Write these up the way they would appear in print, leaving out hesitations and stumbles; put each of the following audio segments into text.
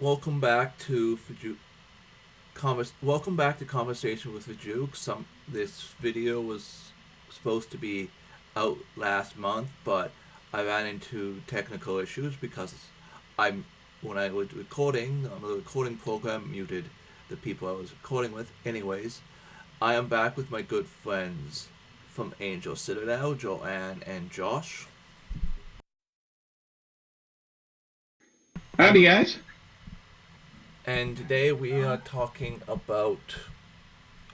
Welcome back to Fjook. Welcome back to Conversation with Fjook. This video was supposed to be out last month, but I ran into technical issues because I'm when I was recording, the recording program muted the people I was recording with. Anyways, I am back with my good friends from Angel Citadel, Joanne and Josh, Howdy, guys. and today we are talking about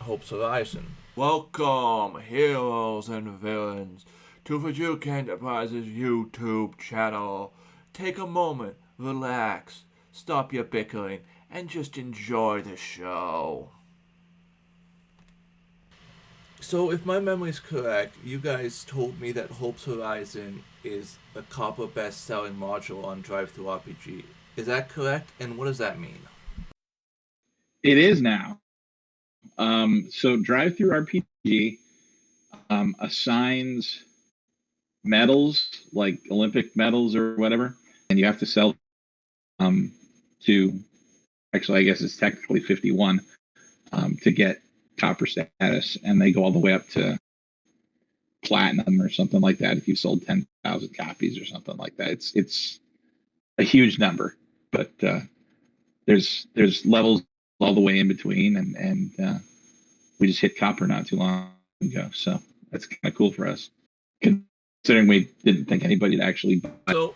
Hope's Horizon. Welcome, heroes and villains, to Fjook Enterprises YouTube channel. Take a moment, relax, stop your bickering, and just enjoy the show. So, if my memory is correct, you guys told me that Hope's Horizon is a copper best selling module on Drive Through RPG. Is that correct? And what does that mean? It is now. So Drive Through RPG assigns medals, like Olympic medals or whatever, and you have to sell to, actually, I guess it's technically 51 to get copper status, and they go all the way up to platinum or something like that if you sold 10,000 copies or something like that. It's a huge number, but there's levels all the way in between, and we just hit copper not too long ago, so that's kind of cool for us, considering we didn't think anybody'd actually buy. So,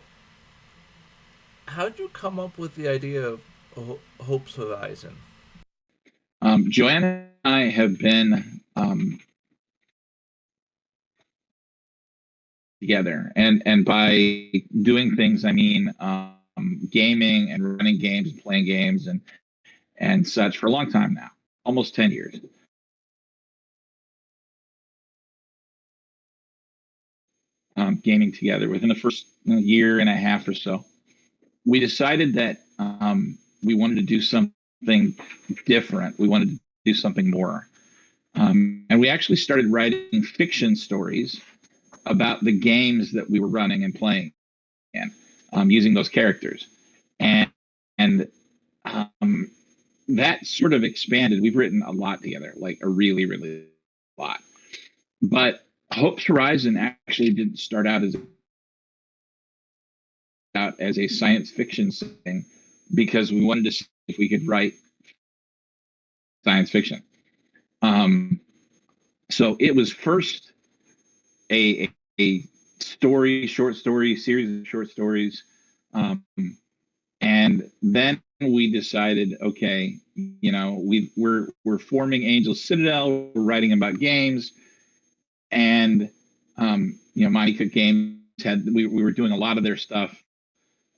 how did you come up with the idea of Hope's Horizon? Joanna and I have been together, and by doing things, I mean gaming and running games and playing games and such for a long time now, almost 10 years. Gaming together within the first year and a half or so, we decided that we wanted to do something different. We wanted to do something more. And we actually started writing fiction stories about the games that we were running and playing in, using those characters. And um, that sort of expanded. We've written a lot together, like a really, really lot. But Hope's Horizon actually didn't start out as a science fiction thing because we wanted to see if we could write science fiction. Um, so it was first a short story, series of short stories, and then we decided, okay, we're forming Angel Citadel. We're writing about games, and Mighty Cook Games we were doing a lot of their stuff,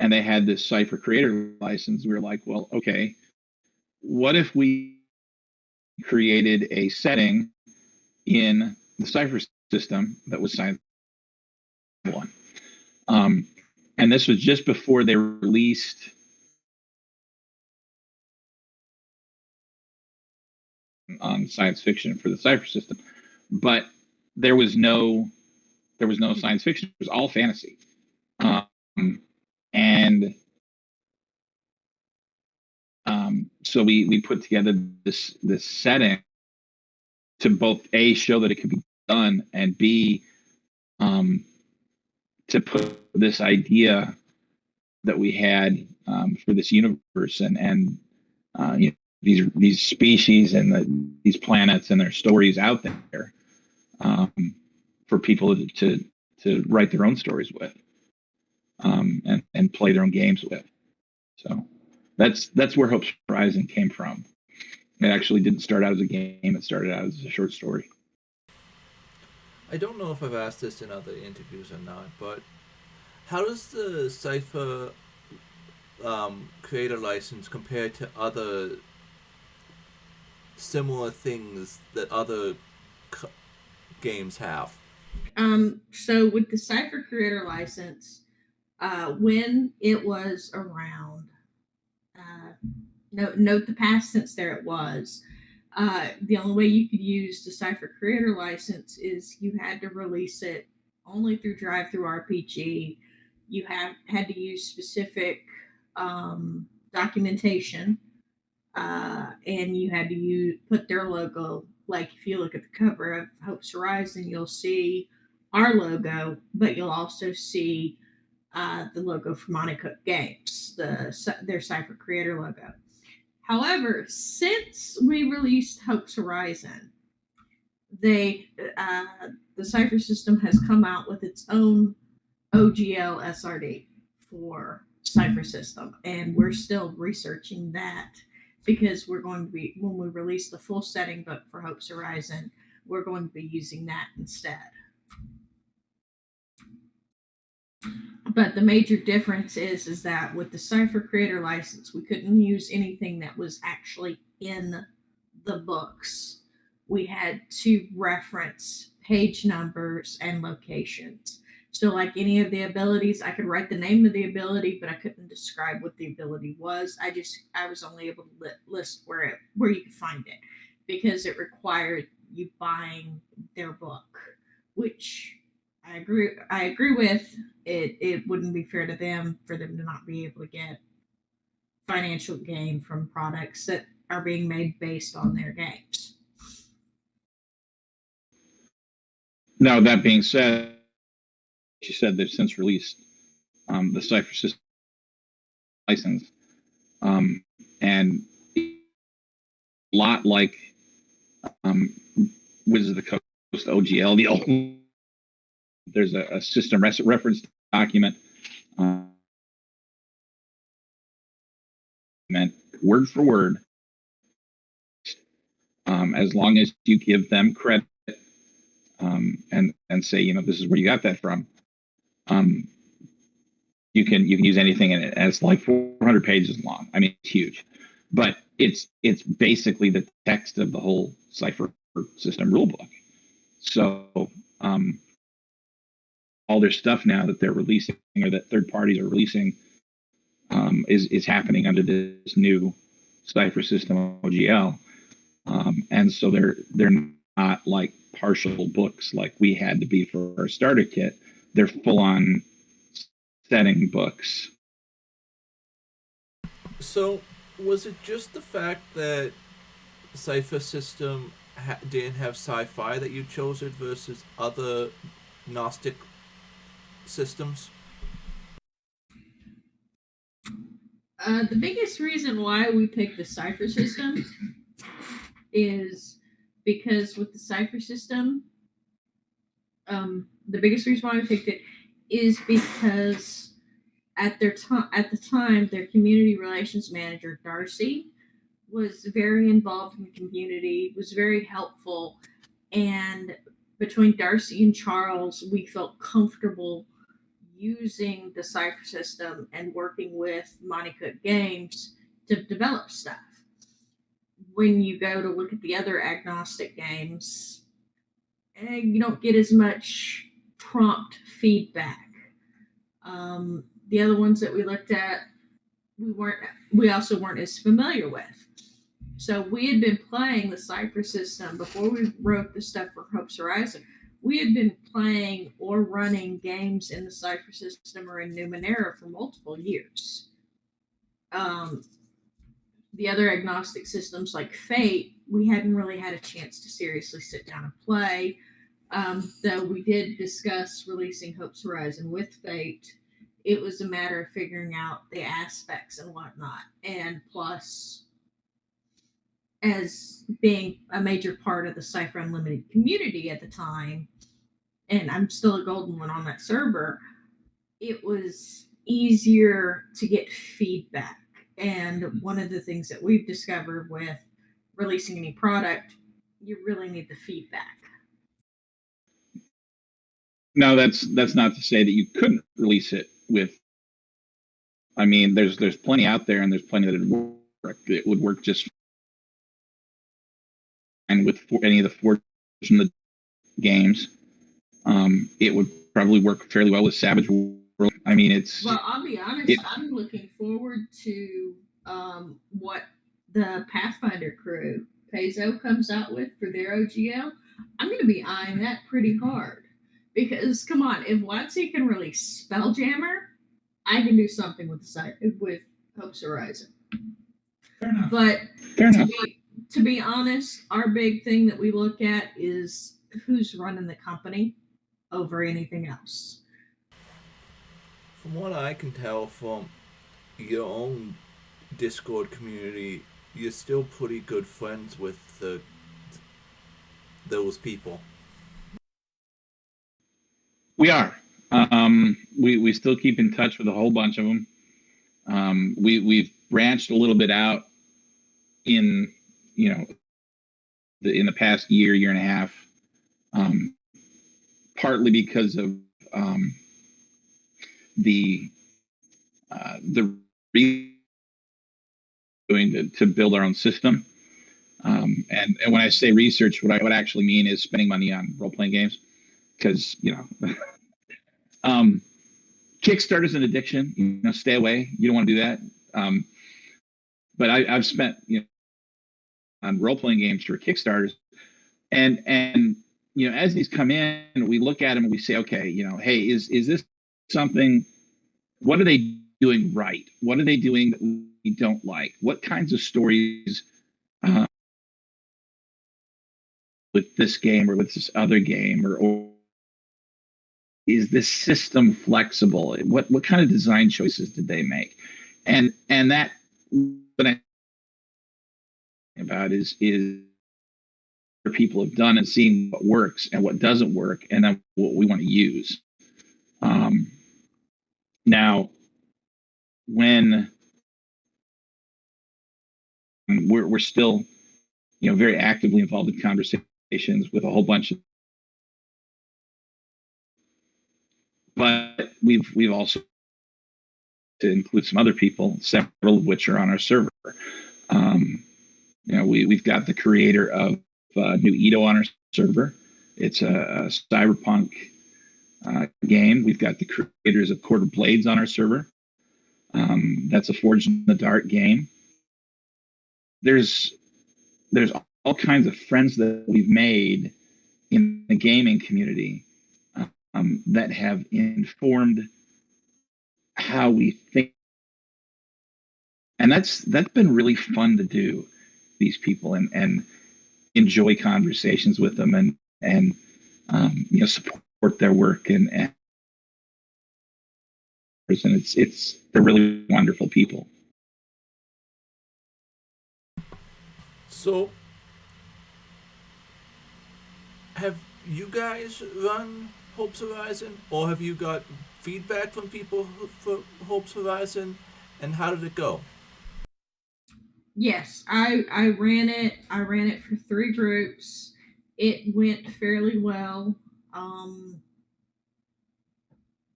and they had this Cypher creator license. We were like, well, okay, what if we created a setting in the Cypher system that was Science One? Um, and this was just before they released science fiction for the Cypher system, but there was no science fiction. It was all fantasy, and so we put together this setting to both a show that it could be done, and b um, to put this idea that we had for this universe and these species and these planets and their stories out there, um, for people to write their own stories with, and play their own games with. So that's where Hope's Horizon came from. It actually didn't start out as a game; it started out as a short story. I don't know if I've asked this in other interviews or not, but how does the Cypher creator license compare to other similar things that other c- games have? So with the Cipher Creator license, when it was around, note the past tense there it was. The only way you could use the Cipher Creator license is you had to release it only through Drive Through RPG. You had to use specific documentation, and you had to put their logo. Like if you look at the cover of Hope's Horizon, you'll see our logo, but you'll also see the logo for Monocook Games, their Cypher Creator logo. However, since we released Hope's Horizon, they the Cypher system has come out with its own OGL SRD for Cypher system, and we're still researching that because we're going to be, when we release the full setting book for Hope's Horizon, we're going to be using that instead. But the major difference is that with the Cypher Creator license, we couldn't use anything that was actually in the books. We had to reference page numbers and locations. So, like any of the abilities, I could write the name of the ability, but I couldn't describe what the ability was. I was only able to list where you could find it because it required you buying their book, which I agree with. It wouldn't be fair to them for them to not be able to get financial gain from products that are being made based on their games. Now, that being said, she said they've since released the Cypher system license, and a lot like Wizards of the Coast OGL, there's a system reference document, meant word for word, as long as you give them credit, and say, this is where you got that from. You can use anything in it, and it's like 400 pages long. I mean, it's huge, but it's basically the text of the whole Cypher system rulebook. So all their stuff now that they're releasing, or that third parties are releasing, is happening under this new Cypher system OGL, and so they're not like partial books like we had to be for our starter kit. They're full on setting books. So, was it just the fact that Cypher system didn't have sci-fi that you chose it versus other Gnostic systems? The biggest reason why we picked the Cypher system is because with the Cypher system, the biggest reason why we picked it is because at the time, their community relations manager, Darcy, was very involved in the community, was very helpful, and between Darcy and Charles, we felt comfortable using the Cypher system and working with Monocook Games to develop stuff. When you go to look at the other agnostic games, you don't get as much prompt feedback. The other ones that we looked at, we also weren't as familiar with. So we had been playing the Cypher system before we wrote the stuff for Hope's Horizon. We had been playing or running games in the Cypher system or in Numenera for multiple years. The other agnostic systems like Fate, we hadn't really had a chance to seriously sit down and play. Though we did discuss releasing Hope's Horizon with Fate, it was a matter of figuring out the aspects and whatnot. And plus, as being a major part of the Cypher Unlimited community at the time, and I'm still a golden one on that server, it was easier to get feedback. And one of the things that we've discovered with releasing any product, you really need the feedback. Now, that's not to say that you couldn't release it with. I mean, there's plenty out there, and there's plenty that would work. It would work just fine with any of the Forge in the games. It would probably work fairly well with Savage World. I mean, it's. Well, I'll be honest. I'm looking forward to what the Pathfinder crew, Paizo, comes out with for their OGL. I'm going to be eyeing that pretty hard. Because, come on, if WotC can release Spelljammer, I can do something with Hope's Horizon. But Fair enough. to be honest, our big thing that we look at is who's running the company over anything else. From what I can tell from your own Discord community, you're still pretty good friends with those people. We are. We still keep in touch with a whole bunch of them. We've branched a little bit out in in the past year and a half, partly because of the doing to build our own system. And when I say research, what I would actually mean is spending money on role-playing games, because Kickstarter's an addiction. Stay away. You don't want to do that. But I've spent on role-playing games for Kickstarters, and as these come in, we look at them and we say, okay, hey, is this something? What are they doing right? What are they doing that we don't like? What kinds of stories with this game or with this other game, or is this system flexible? What kind of design choices did they make? And that what I about is what people have done and seeing what works and what doesn't work, and then what we want to use. Now, when we're still very actively involved in conversations with a whole bunch of, but we've also to include some other people, several of which are on our server. We've got the creator of New Edo on our server. It's a cyberpunk game. We've got the creators of Quarter Blades on our server. That's a Forged in the Dark game. There's all kinds of friends that we've made in the gaming community that have informed how we think, and that's been really fun to do. These people and enjoy conversations with them and support their work and they're really wonderful people. So, have you guys run Hopes Horizon, or have you got feedback from people for Hopes Horizon, and how did it go? Yes, I ran it. I ran it for 3 groups. It went fairly well.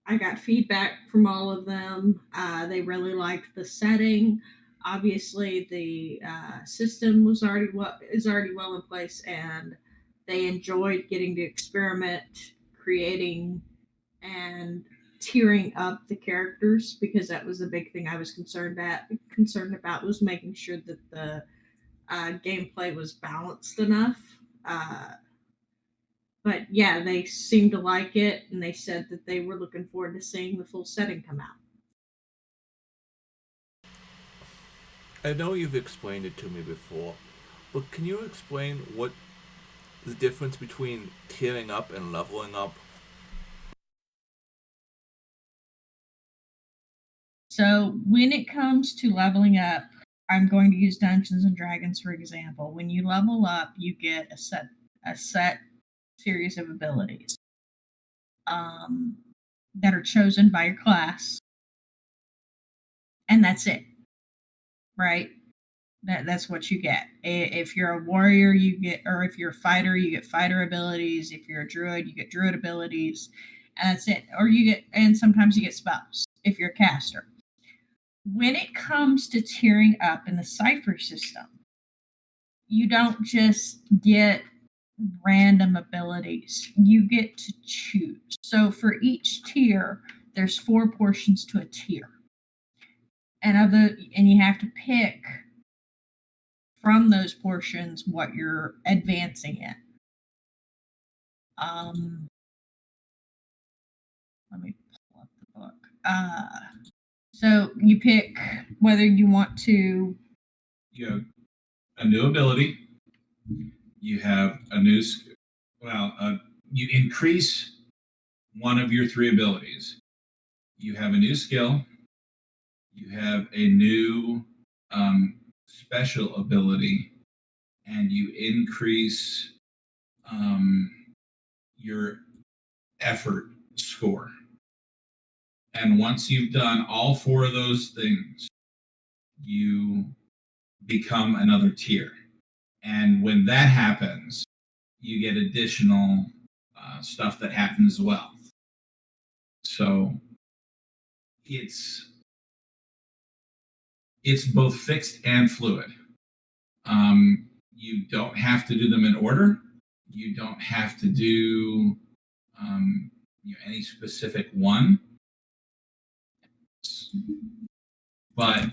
I got feedback from all of them. They really liked the setting. Obviously, the system is already well in place, and they enjoyed getting to experiment, creating, and tiering up the characters, because that was the big thing I was concerned about was making sure that the gameplay was balanced enough. But yeah, they seemed to like it, and they said that they were looking forward to seeing the full setting come out. I know you've explained it to me before, but can you explain what the difference between tiering up and leveling up? So when it comes to leveling up, I'm going to use Dungeons and Dragons for example. When you level up, you get a set series of abilities that are chosen by your class, and that's it, right? That's what you get. If you're a warrior, you get, or if you're a fighter, you get fighter abilities. If you're a druid, you get druid abilities, and that's it. Or you get, and sometimes you get spells if you're a caster. When it comes to tiering up in the cipher system, you don't just get random abilities. You get to choose. So for each tier, there's 4 portions to a tier. And you have to pick from those portions what you're advancing in. Let me pull up the book. So you pick whether you want to you have a new ability. You have a new, you increase one of your 3 abilities. You have a new skill. You have a new special ability, and you increase your effort score. And once you've done all 4 of those things, you become another tier. And when that happens, you get additional stuff that happens as well. So it's both fixed and fluid. You don't have to do them in order. You don't have to do any specific one. But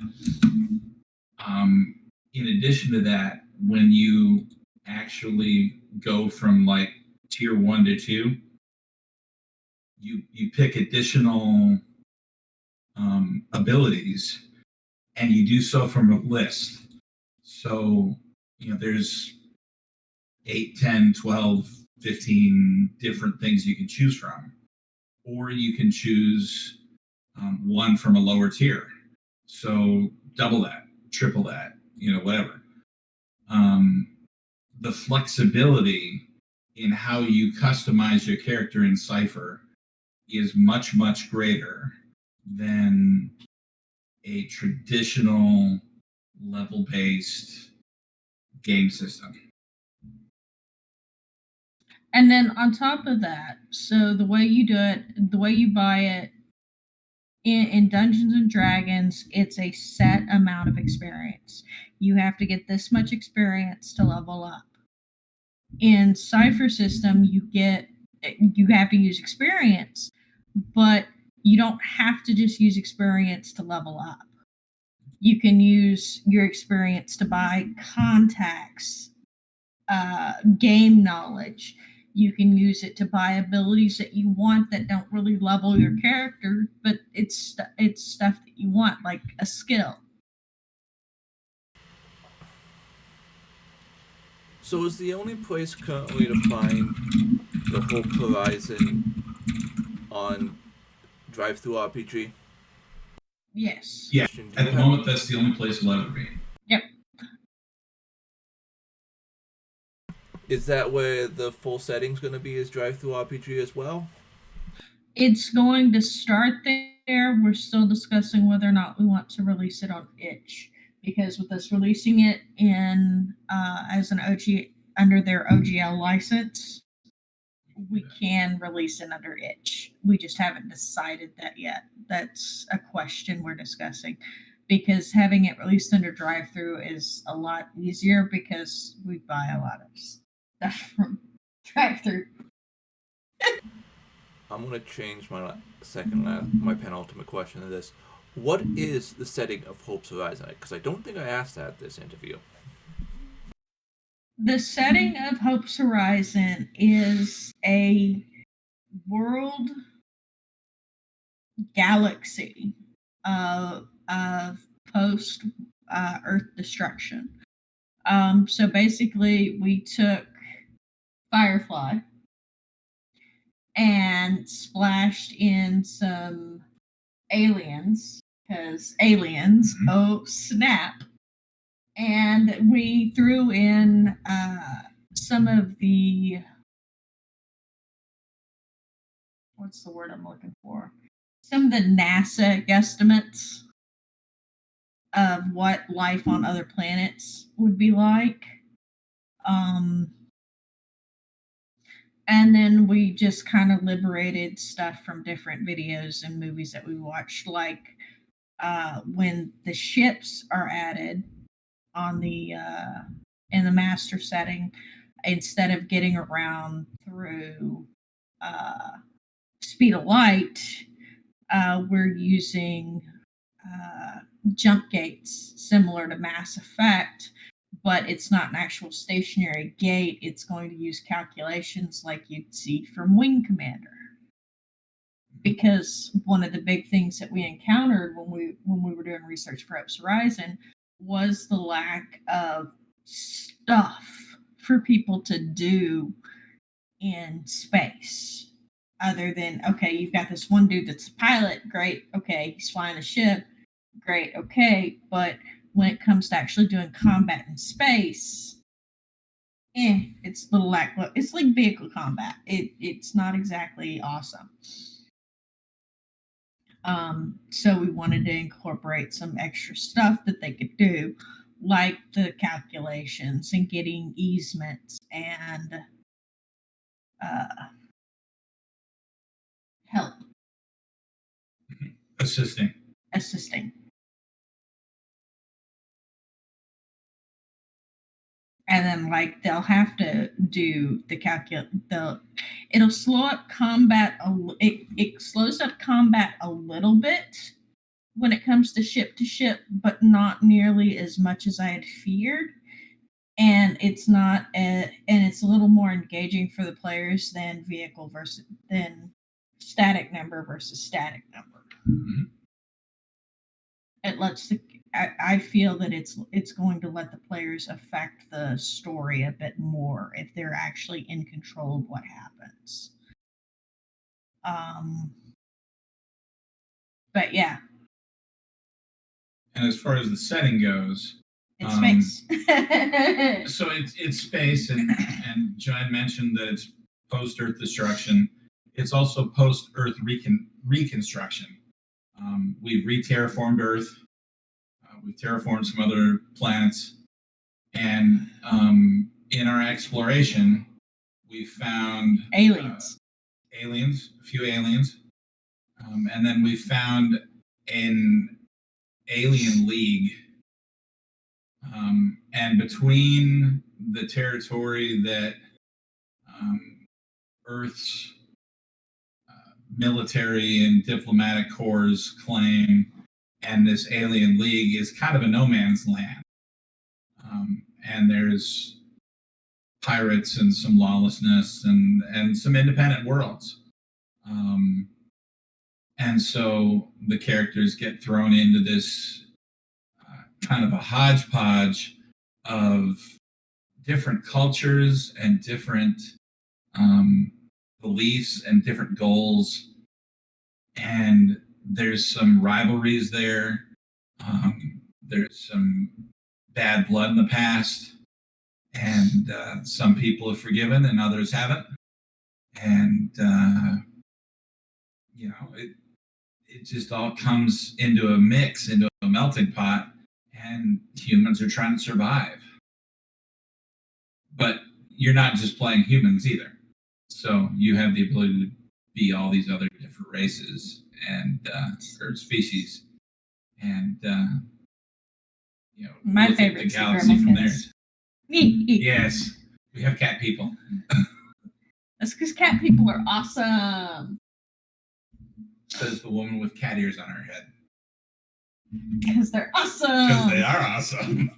in addition to that, when you actually go from like tier 1 to 2, you pick additional abilities, and you do so from a list. So, there's 8, 10, 12, 15 different things you can choose from. Or you can choose one from a lower tier. So double that, triple that, whatever. The flexibility in how you customize your character in Cypher is much, much greater than a traditional level-based game system. And then on top of that, so the way you do it, the way you buy it in Dungeons and Dragons, it's a set amount of experience. You have to get this much experience to level up. In Cypher system, you have to use experience, but you don't have to just use experience to level up. You can use your experience to buy contacts, game knowledge. You can use it to buy abilities that you want that don't really level your character, but it's stuff that you want, like a skill. So is the only place currently to find the Hope Horizon on DriveThruRPG? Yes. Yeah, at the moment, that's the only place it'll ever be. Yep. Is that where the full setting's going to be, is DriveThruRPG as well? It's going to start there. We're still discussing whether or not we want to release it on itch, because with us releasing it in as an OG under their OGL license, we can release it under itch. We just haven't decided that yet. That's a question we're discussing, because having it released under drive-through is a lot easier because we buy a lot of stuff from drive-through. I'm going to change my my penultimate question to this. What is the setting of Hope's Horizon? Because I don't think I asked that at this interview. The setting of Hope's Horizon is a world galaxy of post Earth destruction. So basically, we took Firefly and splashed in some aliens, because aliens, oh snap. And we threw in some of the, what's the word I'm looking for? Some of the NASA guesstimates of what life on other planets would be like. And then we just kind of liberated stuff from different videos and movies that we watched, like when the ships are added on the in the master setting, instead of getting around through speed of light, we're using jump gates similar to Mass Effect, but it's not an actual stationary gate. It's going to use calculations like you'd see from Wing Commander. Because one of the big things that we encountered when we were doing research for Hope's Horizon was the lack of stuff for people to do in space. Other than, okay, you've got this one dude that's a pilot, great, okay, he's flying a ship, great, okay, but when it comes to actually doing combat in space, it's a little it's like vehicle combat. It's not exactly awesome. So we wanted to incorporate some extra stuff that they could do, like the calculations and getting easements and help assisting. And then, like, they'll have to do the it'll slow up combat. It slows up combat a little bit when it comes to ship, but not nearly as much as I had feared. And it's a little more engaging for the players than static number versus static number. Mm-hmm. It lets I feel that it's going to let the players affect the story a bit more if they're actually in control of what happens. But yeah. And as far as the setting goes, it's space. So it's space, and Joanne mentioned that it's post-Earth destruction. It's also post-Earth reconstruction. We've re-terraformed Earth. We've terraformed some other planets, and in our exploration, we found aliens, a few aliens, and then we found an alien league. And between the territory that Earth's military and diplomatic corps claim and this alien league is kind of a no man's land. And there's pirates and some lawlessness and some independent worlds. And so the characters get thrown into this kind of a hodgepodge of different cultures and different beliefs and different goals. And there's some rivalries there. There's some bad blood in the past. And some people have forgiven and others haven't. And, it just all comes into a mix, into a melting pot. And humans are trying to survive. But you're not just playing humans either. So you have the ability to be all these other different races and or species. And my favorite the galaxy from there. Yes, we have cat people. That's because cat people are awesome. Says the woman with cat ears on her head. Because they're awesome. Because they are awesome.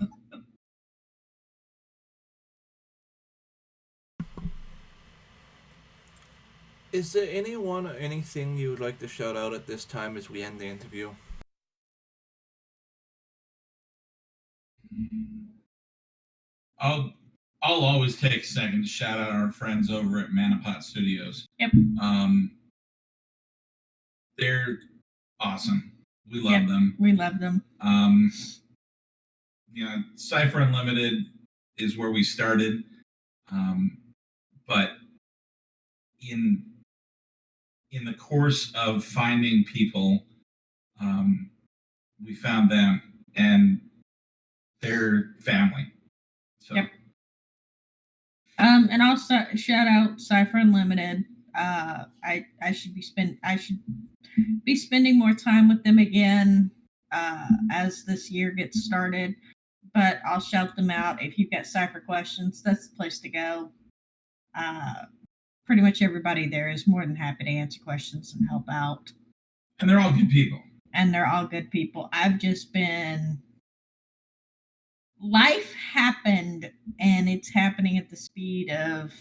Is there anyone or anything you would like to shout out at this time as we end the interview? I'll always take a second to shout out our friends over at Manapot Studios. Yep. They're awesome. We love them. We love them. Cypher Unlimited is where we started. But in the course of finding people, we found them, and they're family. So. Yep. And also shout out Cypher Unlimited. I should be spending more time with them again as this year gets started. But I'll shout them out. If you've got Cypher questions, that's the place to go. Pretty much everybody there is more than happy to answer questions and help out. And they're all good people. I've just been... Life happened, and it's happening at the speed of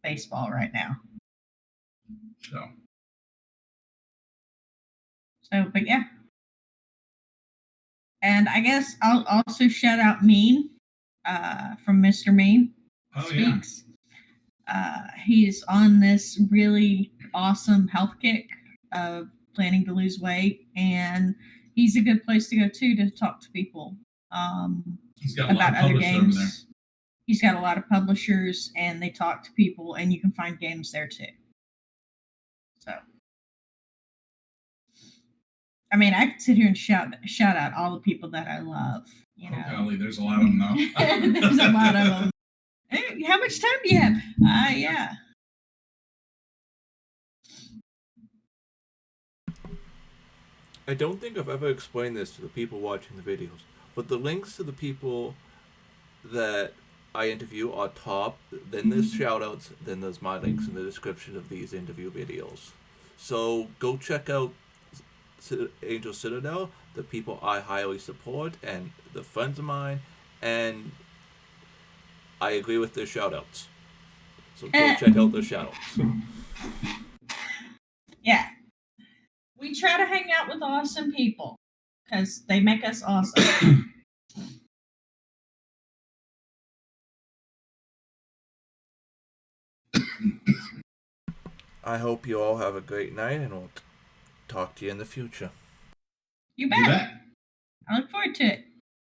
baseball right now. So, but yeah. And I guess I'll also shout out Mean from Mr. Mean Oh Speaks. He's on this really awesome health kick of planning to lose weight, and he's a good place to go to talk to people He's got a lot about of other publishers over there. games. He's got a lot of publishers, and they talk to people, and you can find games there too. So, I mean, I could sit here and shout out all the people that I love. You know, golly, there's a lot of them now. There's a lot of them. Hey, how much time do you have? Yeah. I don't think I've ever explained this to the people watching the videos, but the links to the people that I interview are top, then there's shoutouts, then there's my links in the description of these interview videos. So go check out Angel Citadel, the people I highly support, and the friends of mine, and I agree with their shoutouts. So go check out their shoutouts. Yeah. We try to hang out with awesome people because they make us awesome. I hope you all have a great night, and we'll talk to you in the future. You bet. You bet. I look forward to it.